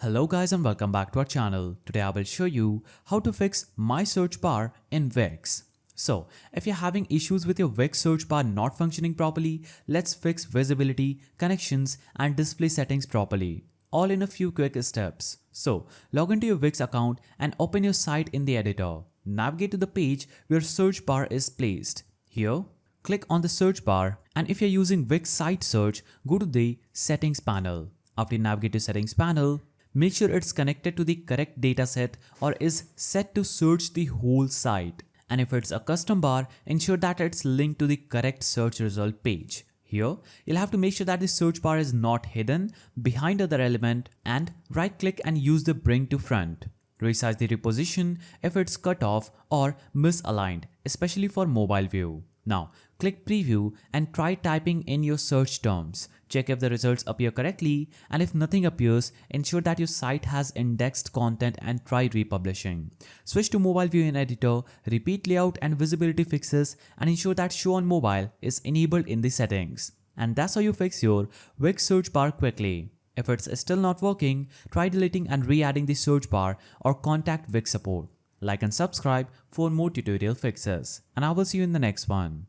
Hello guys and welcome back to our channel. Today I will show you how to fix my search bar in Wix. So if you're having issues with your Wix search bar not functioning properly, let's fix visibility, connections and display settings properly. All in a few quick steps. So log into your Wix account and open your site in the editor. Navigate to the page where search bar is placed. Here, click on the search bar and if you're using Wix site search, go to the settings panel. After you navigate to settings panel, make sure it's connected to the correct dataset or is set to search the whole site. And if it's a custom bar, ensure that it's linked to the correct search result page. Here, you'll have to make sure that the search bar is not hidden behind other element and right click and use the bring to front. Resize the reposition if it's cut off or misaligned, especially for mobile view. Now, click preview and try typing in your search terms. Check if the results appear correctly and if nothing appears, ensure that your site has indexed content and try republishing. Switch to mobile view in editor, repeat layout and visibility fixes and ensure that show on mobile is enabled in the settings. And that's how you fix your Wix search bar quickly. If it's still not working, try deleting and re-adding the search bar or contact Wix support. Like and subscribe for more tutorial fixes. And I will see you in the next one.